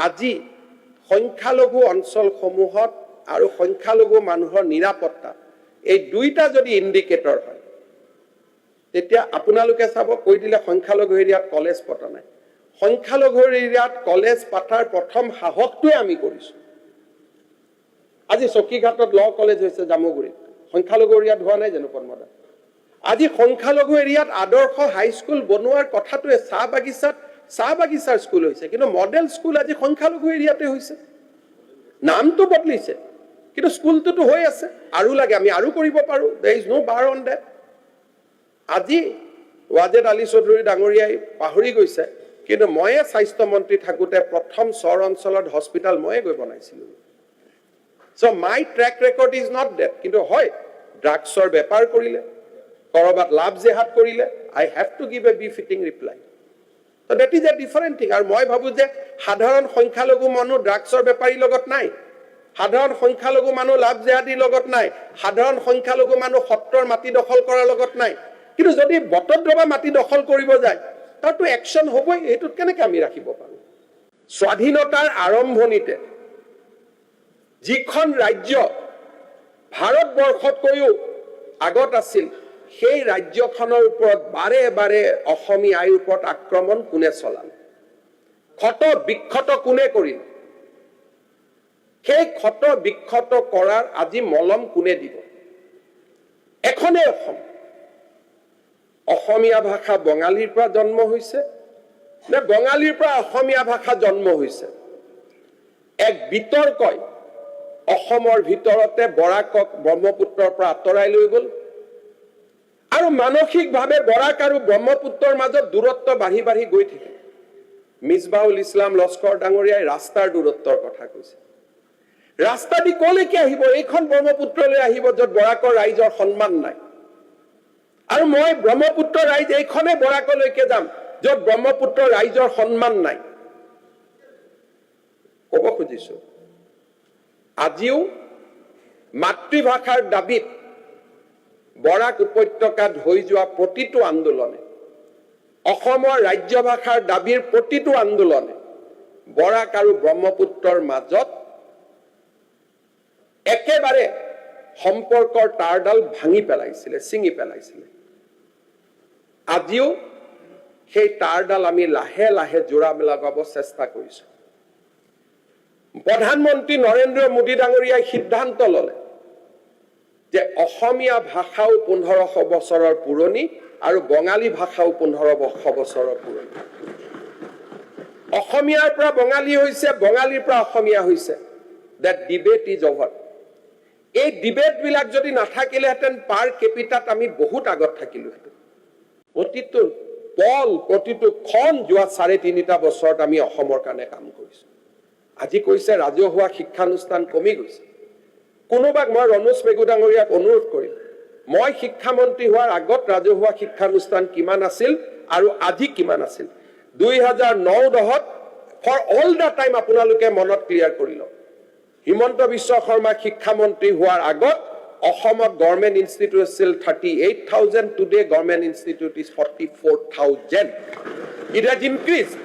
আজি সংখ্যালঘু অঞ্চলসমূহত আৰু সংখ্যালঘু মানুহৰ নিৰাপত্তা এই দুইটা যদি ইণ্ডিকেটৰ হয় তেতিয়া আপোনালোকে চাব কৈ দিলে সংখ্যালঘু এৰিয়াত কলেজ পতা নাই সংখ্যালঘু এৰিয়াত কলেজ পাতাৰ প্ৰথম সাহসটোৱে আমি কৰিছো আজি চকীঘাটত ল কলেজ হৈছে জামুগুৰিত সংখ্যালঘু এৰিয়াত হোৱা নাই জানো পদ্মদা আজি সংখ্যালঘু এৰিয়াত আদৰ্শ হাইস্কুল বনোৱাৰ কথাটোৱে চাহ বাগিচাৰ স্কুল হৈছে কিন্তু মডেল স্কুল আজি সংখ্যালঘু এৰিয়াতে হৈছে নামটো বদলিছে কিন্তু স্কুলটোতো হৈ আছে আৰু লাগে আমি আৰু কৰিব পাৰো there is no bar on that আজি ৱাজেদ আলী চৌধুৰী ডাঙৰীয়াই পাহৰি গৈছে কিন্তু ময়ে স্বাস্থ্য মন্ত্ৰী থাকোতে প্ৰথম চৰ অঞ্চলত হস্পিটাল ময়ে গৈ বনাইছিলো so my track record is not that কিন্তু হয় ড্ৰাগছৰ বেপাৰ কৰিলে কৰবাত লাভ জেহাদ কৰিলে I have to give a befitting reply so that is a different thing আৰু মই ভাবো যে সাধাৰণ সংখ্যালঘু মানুহ ড্ৰাগছৰ বেপাৰীৰ লগত নাই সাধাৰণ সংখ্যালঘু মানুহ লাভ জেহাদীৰ লগত নাই সাধাৰণ সংখ্যালঘু মানুহ সত্ৰৰ মাটি দখল কৰাৰ লগত নাই কিন্তু যদি বটদ্ৰৱা মাটি দখল কৰিব যায় তাতো একশন হ'বই এটোত কেনেকৈ আমি ৰাখিব পাৰো স্বাধীনতাৰ আৰম্ভণিতে যিখন ৰাজ্য ভাৰতবৰ্ষতকৈও আগত আছিল সেই ৰাজ্যখনৰ ওপৰত বাৰে বাৰে অসমীয়াৰ ওপৰত আক্ৰমণ কোনে চলাল ক্ষত বিক্ষত কোনে কৰিল সেই ক্ষত বিক্ষত কৰাৰ আজি মলম কোনে দিব এখনে অসমীয়া ভাষা বঙালীৰ পৰা জন্ম হৈছে নে বঙালীৰ পৰা অসমীয়া ভাষা জন্ম হৈছে এক বিতৰ্কই অসমৰ ভিতৰতে বৰাকক ব্ৰহ্মপুত্ৰৰ পৰা আঁতৰাই লৈ গ'ল আৰু মানসিকভাৱে বৰাক আৰু ব্ৰহ্মপুত্ৰৰ মাজত দূৰত্ব বাঢ়ি বাঢ়ি গৈ থাকে মিছবাউল ইছলাম লস্কৰ ডাঙৰীয়াই ৰাস্তাৰ দূৰত্বৰ কথা কৈছে ৰাস্তা দি কলৈকে আহিব এইখন ব্ৰহ্মপুত্ৰলৈ আহিব য'ত বৰাকৰ ৰাইজৰ সন্মান নাই আৰু মই ব্ৰহ্মপুত্ৰ ৰাইজ এইখনে বৰাকলৈকে যাম য'ত ব্ৰহ্মপুত্ৰ ৰাইজৰ সন্মান নাই ক'ব খুজিছো আজিও মাতৃভাষাৰ দাবীত বৰাক উপত্যকাত হৈ যোৱা প্ৰতিটো আন্দোলনে অসমৰ ৰাজ্য ভাষাৰ দাবীৰ প্ৰতিটো আন্দোলনে বৰাক আৰু ব্ৰহ্মপুত্ৰৰ মাজত একেবাৰে সম্পৰ্কৰ তাঁৰডাল ভাঙি পেলাইছিলে ছিঙি পেলাইছিলে আজিও সেই তাঁৰডাল আমি লাহে লাহে জোৰা লগাব চেষ্টা কৰিছো প্ৰধানমন্ত্ৰী নৰেন্দ্ৰ মোদী ডাঙৰীয়াই সিদ্ধান্ত ল'লে যে অসমীয়া ভাষাও 1500 বছৰৰ পুৰণি আৰু বঙালী ভাষাও 1500 বছৰৰ পুৰণি অসমীয়াৰ পৰা বঙালী হৈছে বঙালীৰ পৰা অসমীয়া হৈছে that debate is over এই ডিবেট বিলাক যদি নাথাকিলেহেঁতেন পাৰ কেপিটাত আমি বহুত আগত থাকিলোহেঁতেন প্ৰতিটো পল প্ৰতিটো খন যোৱা 3.5 বছৰত আমি অসমৰ কাৰণে কাম কৰিছো আজি কৈছে ৰাজহুৱা শিক্ষানুষ্ঠান কমি গৈছে কোনোবাক মই ৰনোজ পেগু ডাঙৰীয়াক অনুৰোধ কৰিম মই শিক্ষামন্ত্ৰী হোৱাৰ আগত ৰাজহুৱা শিক্ষানুষ্ঠান কিমান আছিল আৰু আজি কিমান আছিল 2009-10ত ফৰ অল দা টাইম আপোনালোকে মনত ক্লিয়াৰ কৰি লওক হিমন্ত বিশ্ব শৰ্মা শিক্ষামন্ত্ৰী হোৱাৰ আগত অসমত গভৰ্ণমেণ্ট ইনষ্টিটিউট আছিল 38,000 today government institute is 44,000 it has increased